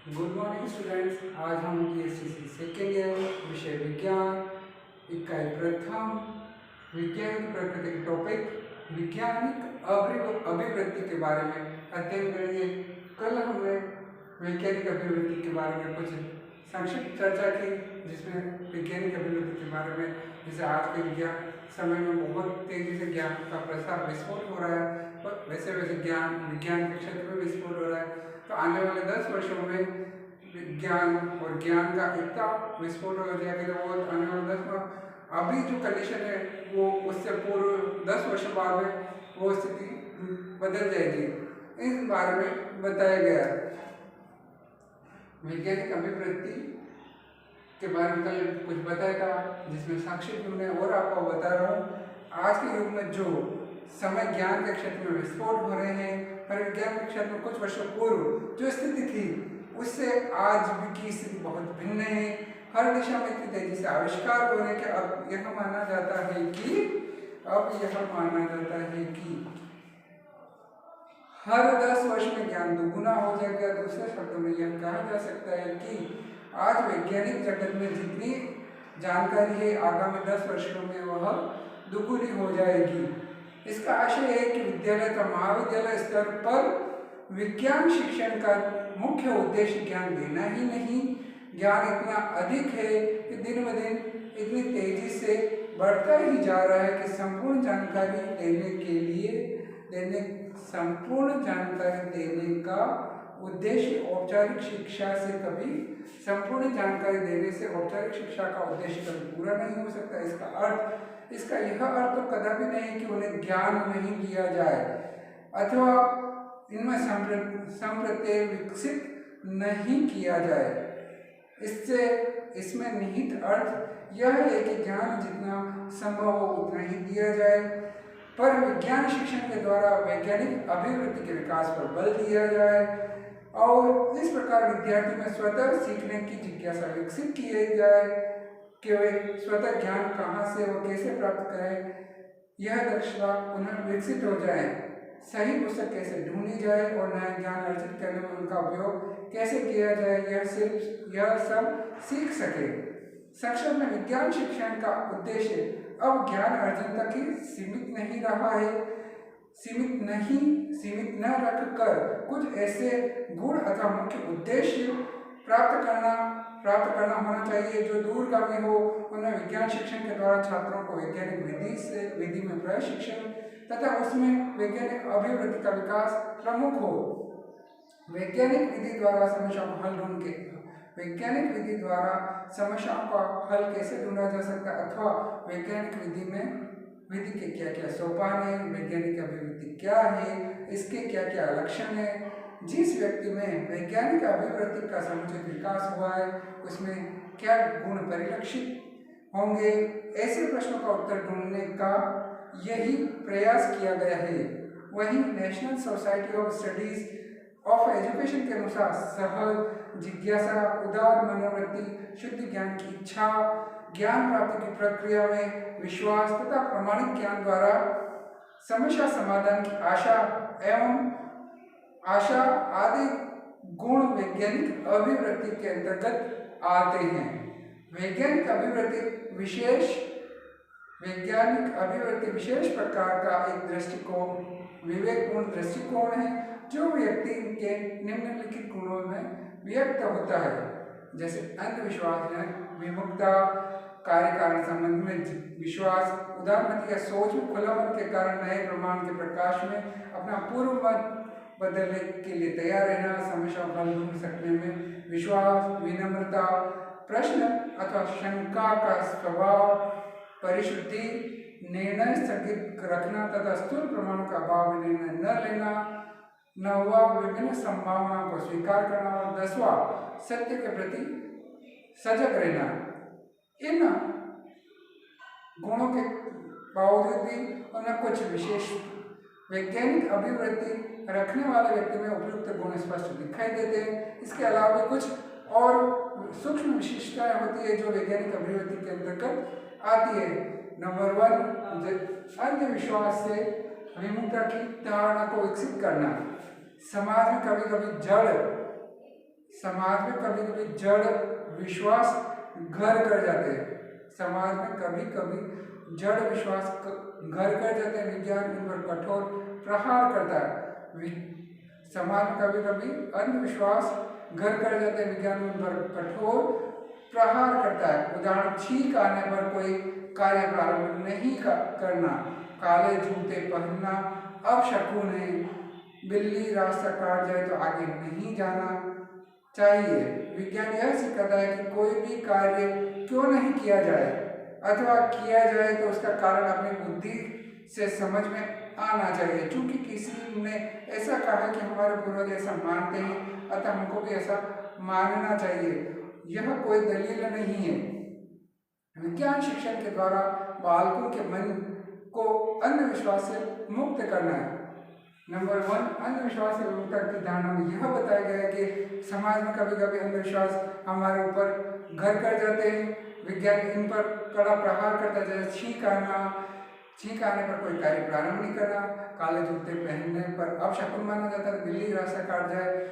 Good morning students. आज हम BSc second year विषय विज्ञान इकाई प्रथम वैज्ञानिक प्रकृति के टॉपिक वैज्ञानिक अभिवृत्ति के बारे में अध्ययन करेंगे। कल हमने वैज्ञानिक अभिवृत्ति के बारे में कुछ संक्षिप्त चर्चा की, जिसमें वैज्ञानिक अभिवृत्ति के बारे में जैसे आज के विज्ञान समय में बहुत तेजी से ज्ञान का प्रसार विस्फोट हो रहा है, वैसे वैसे विज्ञान के क्षेत्र में विस्फोट हो रहा है। तो आने वाले 10 वर्षों में विज्ञान और ज्ञान का इतना विस्फोट हो जाएगा कि वो आने वाले 10 अभी जो कंडीशन है वो उससे पूर्व 10 वर्ष बाद में वो स्थिति बदल जाएगी। इस बारे में बताया गया है। वैज्ञानिक अभिवृत्ति के बारे में कल कुछ बताया था, जिसमें संक्षिप्त में और आपको बता रहा हूँ। आज के युग में जो समय ज्ञान के क्षेत्र में विस्फोट हो रहे हैं, पर विज्ञान के क्षेत्र में कुछ वर्षों पूर्व जो स्थिति थी उससे आज की स्थिति बहुत भिन्न है। हर दिशा में इतनी तेजी से आविष्कार हो रहे हैं कि अब यह माना जाता है कि हर 10 वर्ष में ज्ञान दुगुना हो जाएगा। दूसरे शब्दों में यह कहा जा सकता है कि आज वैज्ञानिक जगत में जितनी जानकारी है आगामी 10 वर्षों में वह दुगुनी हो जाएगी। इसका आशय है कि विद्यालय तथा महाविद्यालय स्तर पर विज्ञान शिक्षण का मुख्य उद्देश्य ज्ञान देना ही नहीं, ज्ञान इतना अधिक है कि दिन ब दिन इतनी तेजी से बढ़ता ही जा रहा है कि संपूर्ण जानकारी देने का उद्देश्य औपचारिक शिक्षा से कभी संपूर्ण जानकारी देने से औपचारिक शिक्षा का उद्देश्य कभी पूरा नहीं हो सकता। इसका यह अर्थ तो कदापि नहीं कि उन्हें ज्ञान नहीं दिया जाए अथवा इनमें संप्रत्यय विकसित नहीं किया जाए। इसमें निहित अर्थ यह है कि ज्ञान जितना संभव हो उतना ही दिया जाए, पर विज्ञान शिक्षण के द्वारा वैज्ञानिक अभिवृत्ति के विकास पर बल दिया जाए और इस प्रकार विद्यार्थी में स्वतः सीखने की जिज्ञासा विकसित की जाए कि वे स्वतः ज्ञान कहाँ से व कैसे प्राप्त करें, यह दक्षता उन्हें विकसित हो जाए। सही पुस्तक कैसे ढूंढी जाए और नया ज्ञान अर्जित करने में उनका उपयोग कैसे किया जाए, यह सब सीख सके। संक्षेप में विज्ञान शिक्षण का उद्देश्य अब ज्ञान अर्जन तक ही सीमित नहीं रहा है। सीमित न रखकर कुछ ऐसे गुण अथवा मुख्य उद्देश्य प्राप्त करना होना चाहिए जो दूरगामी हो। उन्हें विज्ञान शिक्षण के द्वारा छात्रों को वैज्ञानिक विधि में प्रशिक्षण तथा उसमें वैज्ञानिक अभिवृत्ति का विकास प्रमुख हो। वैज्ञानिक विधि द्वारा समस्याओं का हल कैसे ढूंढा जा सकता है अथवा वैज्ञानिक विधि के क्या क्या सोपान है, वैज्ञानिक अभिवृत्ति क्या है, इसके क्या क्या लक्षण है, जिस व्यक्ति में वैज्ञानिक अभिवृत्ति का समुचित विकास हुआ है उसमें क्या गुण परिलक्षित होंगे, ऐसे प्रश्नों का उत्तर ढूंढने का यही प्रयास किया गया है। वहीं national society of studies of education के अनुसार सहज जिज्ञासा, उदार मनोवृत्ति, शुद्ध ज्ञान की इच्छा, ज्ञान प्राप्ति की प्रक्रिया में विश्वास तथा प्रमाणित ज्ञान द्वारा समस्या समाधान की आशा आदि गुण वैज्ञानिक अभिवृत्ति के अंतर्गत आते हैं। वैज्ञानिक अभिवृत्ति विशेष प्रकार का एक विवेकपूर्ण दृष्टिकोण है जो व्यक्ति के निम्नलिखित गुणों में व्यक्त होता है, जैसे अंधविश्वास है, विमुखता, कार्य कारण संबंध में विश्वास, उदारमति या सोच में खुलापन के कारण नए प्रमाण के प्रकाश में अपना पूर्व मत बदलने के लिए तैयार रहना, समस्या को हल ढूंढ सकने में विश्वास, विनम्रता, प्रश्न अथवा शंका का स्वभाव, परिशुद्धि, निर्णय स्थगित रखना तथा स्थूल प्रमाण का अभाव में निर्णय न लेना, 9वां विभिन्न संभावनाओं को स्वीकार करना और 10वां सत्य के प्रति सजग रहना। इन गुणों के बावजूद भी उनमें कुछ विशेष वैज्ञानिक अभिवृत्ति रखने वाले व्यक्ति में उपयुक्त गुण स्पष्ट दिखाई देते हैं। इसके अलावा कुछ और सूक्ष्म विशिष्टताएं होती है जो वैज्ञानिक अभिवृत्ति के अंतर्गत आती है। नंबर 1, अंधविश्वास से विमुखता की धारणा को विकसित करना। समाज में कभी कभी जड़ समाज में कभी कभी जड़ विश्वास घर कर जाते हैं। समाज में कभी कभी जड़ विश्वास घर कर जाते हैं। विज्ञान इन पर कठोर प्रहार करता है। समाज में कभी कभी अंधविश्वास घर कर जाते हैं। विज्ञान उन पर कठोर प्रहार करता है। उदाहरण, छींक आने पर कोई कार्य प्रारंभ नहीं करना, काले जूते पहनना अपशकुन है, बिल्ली रास्ता काट जाए तो आगे नहीं जाना चाहिए। विज्ञान यह सिखाता है कि कोई भी कार्य क्यों नहीं किया जाए अथवा किया जाए तो उसका कारण अपनी बुद्धि से समझ में आना चाहिए। क्योंकि किसी ने ऐसा कहा कि हमारे पूर्वज ऐसा मानते हैं अतः हमको भी ऐसा मानना चाहिए, यह कोई दलील नहीं है। विज्ञान शिक्षण के द्वारा बालकों के मन को अंधविश्वास से मुक्त करना है। नंबर 1, अंधविश्वास से मुक्ति की धारणा में यह बताया गया है कि समाज में कभी कभी अंधविश्वास हमारे ऊपर घर कर जाते हैं। विज्ञान इन पर कड़ा प्रहार करता है। जैसे छींक आने पर कोई कार्य प्रारंभ नहीं करना, काले जूते पहनने पर अपशकुन माना जाता है, बिल्ली रास्ता काट जाए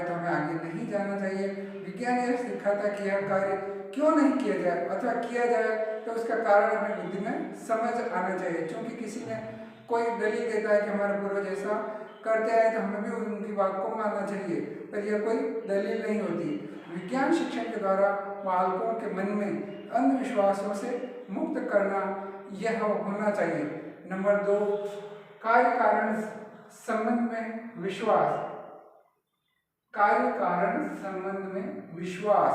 तो हमें आगे नहीं जाना चाहिए। विज्ञान यह सिखाता है कि यह कार्य क्यों नहीं किया जाए अथवा किया जाए तो उसका कारण अपनी बुद्धि में समझ आना चाहिए। क्योंकि किसी ने कोई दलील देता है कि हमारे पूर्वज ऐसा करते हैं तो हमें भी उनकी बात को मानना चाहिए, पर यह कोई दलील नहीं होती। विज्ञान शिक्षण के द्वारा बालकों के मन में अंधविश्वासों से मुक्त करना यह होना चाहिए। नंबर 2, कार्य कारण संबंध में विश्वास। कार्य कारण संबंध में विश्वास,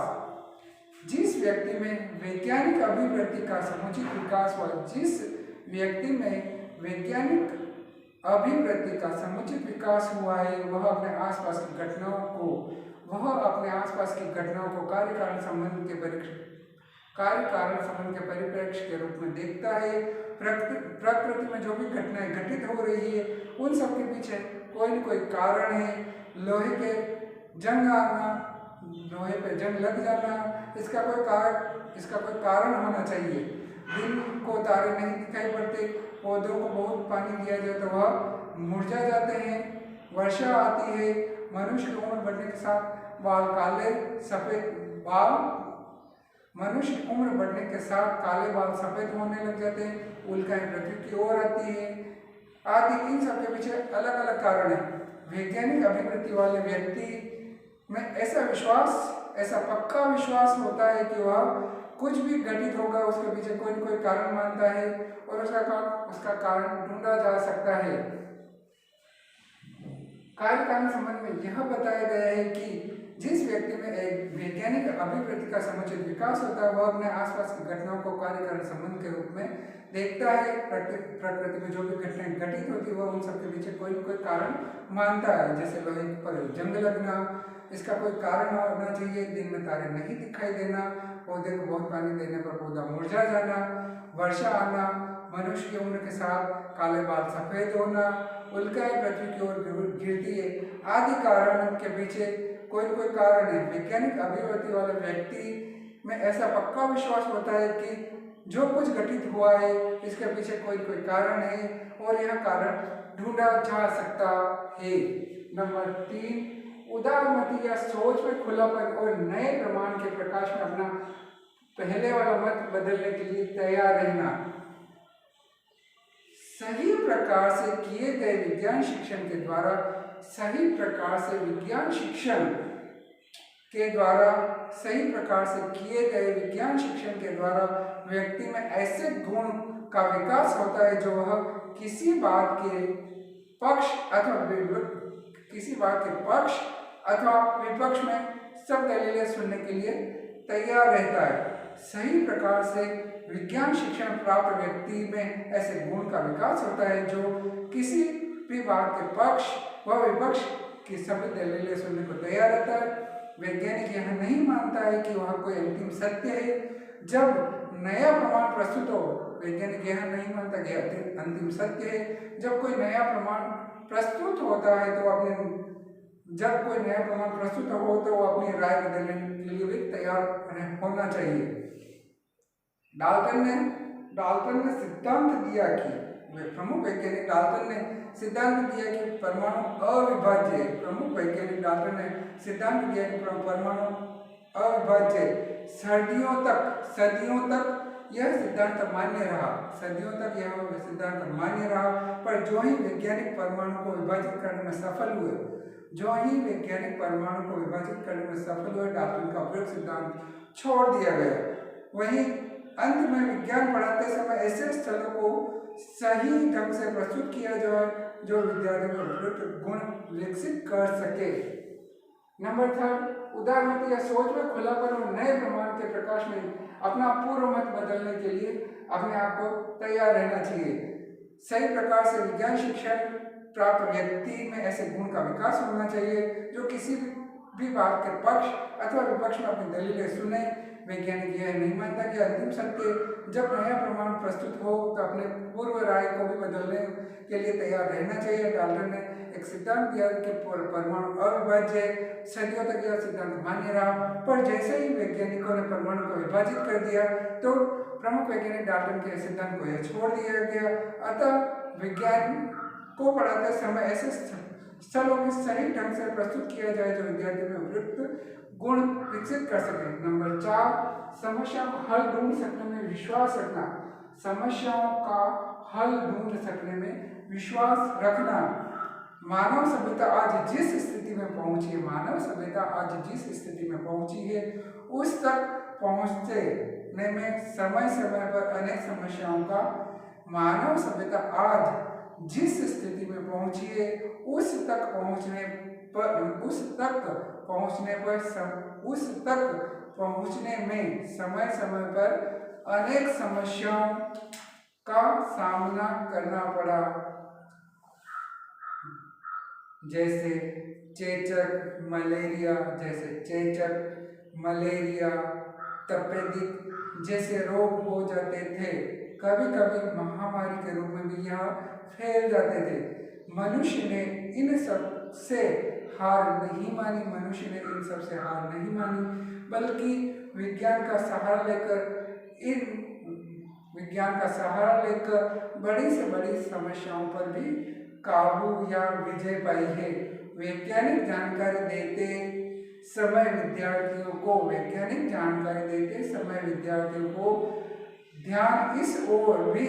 जिस व्यक्ति में वैज्ञानिक अभिवृत्ति का समुचित विकास हुआ, जिस व्यक्ति में वैज्ञानिक अभिवृत्ति का समुचित विकास हुआ है, वह अपने आसपास की घटनाओं को कार्य कारण संबंध के परिप्रेक्ष्य के रूप में देखता है। प्रकृति में जो भी घटनाएं घटित हो रही है उन सब के पीछे कोई न कोई कारण है। लोहे पे जंग लग जाना, इसका कोई कारण होना चाहिए। दिन को तारे नहीं दिखाई पड़ते, पौधों को बहुत पानी दिया जाए तो वह मुरझा जाते हैं। वर्षा आती है, मनुष्य की उम्र बढ़ने के साथ काले बाल सफेद होने लग जाते हैं, उल्काएं पृथ्वी की ओर आती है आदि। इन सब के पीछे अलग अलग कारण है। वैज्ञानिक अभिवृत्ति वाले व्यक्ति में ऐसा पक्का विश्वास होता है कि वह कुछ भी घटित होगा उसके पीछे कोई न कोई कारण मानता है और उसका कारण ढूंढा जा सकता है। कार्य कारण संबंध में यह बताया गया है कि जिस व्यक्ति में एक वैज्ञानिक अभिवृत्ति का समुचित विकास होता है, वह अपने आसपास की घटनाओं को कार्य कारण संबंध के रूप में देखता है। प्रकृति में जो भी घटनाएं घटित होती है वह उन सबके पीछे कोई न कोई कारण मानता है। जैसे लोहे पर जंग लगना, इसका कोई कारण होना चाहिए। दिन में तारे नहीं दिखाई देना, पौधे को बहुत पानी देने पर पौधा मुरझा जाना, वर्षा आना, मनुष्य की उम्र के साथ काले बाल सफेद होना, उल्काएं पृथ्वी की ओर गिरती है आदि कारण के पीछे कोई न कोई कारण है। वैज्ञानिक अभिवृत्ति वाले व्यक्ति में ऐसा पक्का विश्वास होता है कि जो कुछ घटित हुआ है इसके पीछे कोई कोई कारण है और यह कारण ढूंढा जा सकता है। नंबर 3, उदारमति या सोच में खुलापन और नए प्रमाण के प्रकाश में अपना पहले वाला मत बदलने के लिए तैयार रहना। सही प्रकार से किए गए विज्ञान शिक्षण के द्वारा व्यक्ति में ऐसे गुण का विकास होता है जो वह किसी बात के पक्ष अथवा विपक्ष में सब दलीलें सुनने के लिए तैयार रहता है। सही प्रकार से विज्ञान शिक्षण प्राप्त व्यक्ति में ऐसे गुण का विकास होता है जो किसी भी बात के पक्ष व विपक्ष की सभी दलीलें सुनने को तैयार रहता है। वैज्ञानिक यह नहीं मानता है कि वह कोई अंतिम सत्य है। जब नया प्रमाण प्रस्तुत हो, वैज्ञानिक यह नहीं मानता कि अंतिम सत्य है। जब कोई नया प्रमाण प्रस्तुत होता है तो वो अपनी राय बदलने के लिए भी तैयार होना चाहिए। डाल्टन ने सिद्धांत दिया कि प्रमुख वैज्ञानिक डाल्टन ने सिद्धांत दिया कि परमाणु अविभाज्य है। प्रमुख वैज्ञानिक डाल्टन ने सिद्धांत दिया कि परमाणु अविभाज्य सदियों तक यह सिद्धांत मान्य रहा। सदियों तक यह सिद्धांत मान्य रहा, पर जो ही वैज्ञानिक परमाणु को विभाजित करने में सफल हुए, डाल्टन का उपयोग सिद्धांत छोड़ दिया गया। वहीं अंत में विज्ञान पढ़ाते समय ऐसे स्थलों को सही ढंग से प्रस्तुत किया जाए जो विद्यार्थियों में उपयुक्त गुण विकसित कर सके। नंबर 3, उदारमत या सोच में खुलापन और नए प्रमाण के प्रकाश में अपना पूर्व मत बदलने के लिए अपने आप को तैयार रहना चाहिए। सही प्रकार से विज्ञान शिक्षण प्राप्त व्यक्ति में ऐसे गुण का विकास होना चाहिए जो किसी भी बात के पक्ष अथवा विपक्ष में अपनी दलीलें सुने। वैज्ञानिक यह नहीं मानता कि अंतिम सत्य, जब नया प्रमाण प्रस्तुत हो तो अपने पूर्व राय को भी बदलने के लिए तैयार रहना चाहिए। डाल्टन ने एक सिद्धांत दिया कि परमाणु अविभाज्य है। सदियों तक यह सिद्धांत मान्य रहा, पर जैसे ही वैज्ञानिकों ने परमाणु को विभाजित कर दिया तो प्रमुख वैज्ञानिक डाल्टन के सिद्धांत को यह छोड़ दिया गया। अतः विज्ञान को पढ़ाते समय ऐसे स्थलों को सही ढंग से प्रस्तुत किया जाए जो विद्यार्थियों में उपयुक्त गुण विकसित कर सके। नंबर 4, समस्याओं का हल ढूंढ सकने में विश्वास रखना। समस्याओं का हल ढूंढ सकने में विश्वास रखना। मानव सभ्यता आज जिस स्थिति में पहुंची है, उस तक पहुंचने में समय समय पर अनेक समस्याओं का मानव सभ्यता आज जिस स्थिति में पहुंची है, उस तक पहुंचने में समय समय पर अनेक समस्याओं का सामना करना पड़ा, जैसे चेचक, मलेरिया, तपेदिक जैसे रोग हो जाते थे। कभी कभी महामारी के रूप में भी यह फैल जाते थे। मनुष्य ने इन सब से हार नहीं मानी, बल्कि विज्ञान का सहारा लेकर बड़ी से बड़ी समस्याओं पर भी काबू या विजय पाई है। वैज्ञानिक जानकारी देते समय विद्यार्थियों को ध्यान इस ओर भी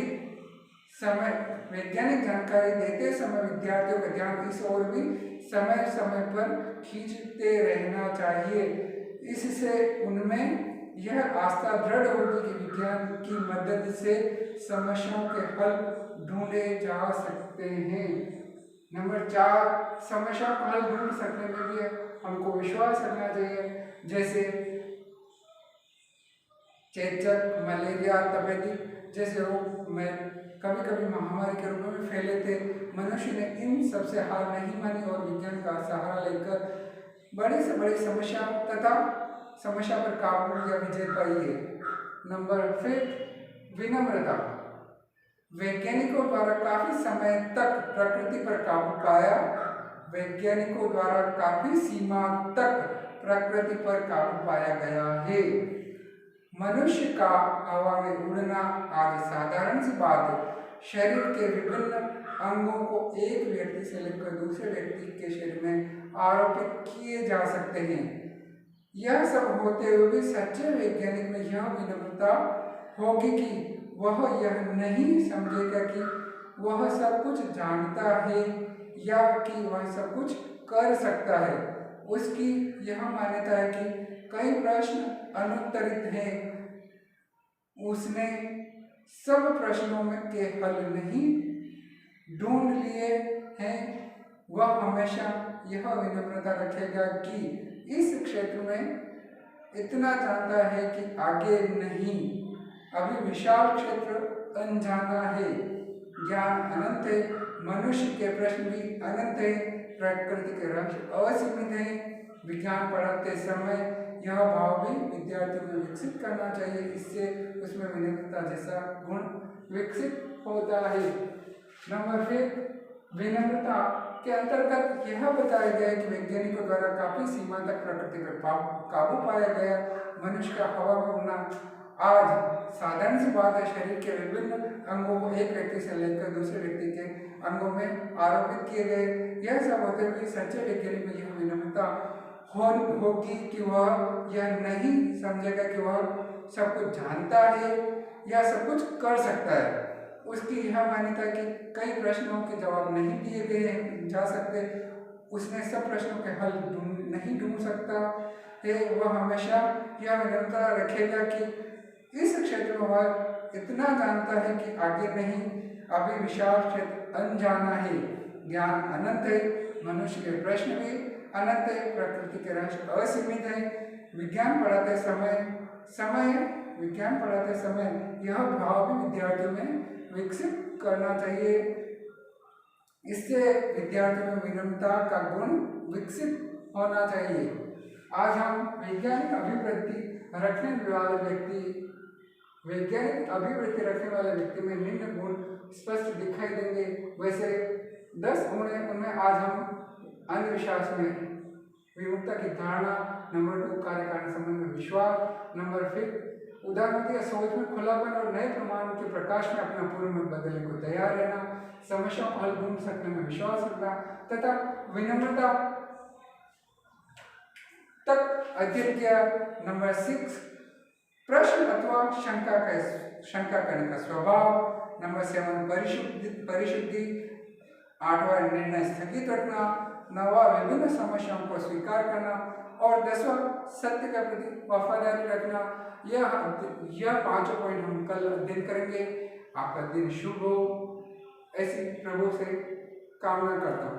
समय समय पर खींचते रहना चाहिए। इससे उनमें यह आस्था दृढ़ होगी कि विज्ञान की मदद से समस्याओं के हल ढूंढे जा सकते हैं। नंबर 4, समस्या का हल ढूंढ सकने में भी हमको विश्वास रखना चाहिए। जैसे चेचक, मलेरिया, तपेदिक जैसे रोग में कभी कभी महामारी के रूप में फैले थे। मनुष्य ने इन सबसे हार नहीं मानी और विज्ञान का सहारा लेकर बड़ी से बड़ी समस्या पर काबू या विजय पाई है। नंबर 5, विनम्रता। वैज्ञानिकों द्वारा काफी समय तक प्रकृति पर काबू पाया गया है। मनुष्य का हवा में उड़ना आज साधारण सी बात है। शरीर के विभिन्न अंगों को एक व्यक्ति से लेकर दूसरे व्यक्ति के शरीर में आरोपित किए जा सकते हैं। यह सब होते हुए भी सच्चे वैज्ञानिक में यह विनम्रता होगी कि वह यह नहीं समझेगा कि वह सब कुछ जानता है या कि वह सब कुछ कर सकता है। उसकी यह मान्यता है कि कई प्रश्न अनुत्तरित हैं, उसने सब प्रश्नों के हल नहीं ढूंढ लिए हैं। वह हमेशा यह विनम्रता रखेगा कि इस क्षेत्र में इतना जानता है कि आगे नहीं, अभी विशाल क्षेत्र अनजाना है। ज्ञान अनंत है, मनुष्य के प्रश्न भी अनंत है, प्रकृति के रहस्य असीमित है। विज्ञान पढ़ाते समय यह भाव भी विद्यार्थियों में विकसित करना चाहिए। इससे उसमें विनम्रता जैसा गुण विकसित होता है। नंबर 5, विनम्रता के अंतर्गत यह बताया गया कि वैज्ञानिकों द्वारा काफी सीमा तक प्रकृति पर काबू पाया गया। मनुष्य का हवा में उड़ना आज साधारण सी बात है, शरीर के विभिन्न अंगों को एक व्यक्ति से लेकर दूसरे व्यक्ति के अंगों में आरोपित किए गए। यह सब होते हुए सच्चे वैज्ञानिक में यह विनम्रता होगी कि वह यह नहीं समझेगा कि वह सब कुछ जानता है या सब कुछ कर सकता है। उसकी यह मान्यता कि कई प्रश्नों के जवाब नहीं दिए गए जा सकते, उसने सब प्रश्नों के हल नहीं ढूंढ सकता है। वह हमेशा यह विनम्रता रखेगा कि इस क्षेत्र में वह इतना जानता है कि आगे नहीं, अभी विशाल क्षेत्र अनजाना है। ज्ञान अनंत है, मनुष्य के प्रश्न भी अनंत है, प्रकृति के रहस्य असीमित है। विज्ञान पढ़ाते समय यह भाव भी विद्यार्थियों में विकसित करना चाहिए। इससे विद्यार्थियों में विनम्रता का गुण विकसित होना चाहिए। आज हम वैज्ञानिक अभिवृत्ति रखने वाले व्यक्ति में निम्न गुण स्पष्ट दिखाई देंगे। वैसे 10 गुण हैं, उनमें आज हम अंधविश्वास में विमुखता की धारणा, नंबर 2 कार्य कारण संबंध में विश्वास, नंबर 5 उदाहरण या सोच में खुलापन और नए प्रमाणों के प्रकाश में अपना पूर्ण मत बदलने को तैयार रहना, समस्याओं को हल ढूंढ सकने में विश्वास रखना तथा विनम्रता तक अध्ययन किया। नंबर 6 प्रश्न अथवा शंका करने का स्वभाव। नंबर 7 परिशुद्धि। 8वां निर्णय स्थगित रखना। 9वां विभिन्न समस्याओं को स्वीकार करना और 10वां सत्य के प्रति वफादारी रखना। यह 5 पॉइंट हम कल अध्ययन करेंगे। आपका दिन शुभ हो, ऐसी प्रभु से कामना करता हूँ।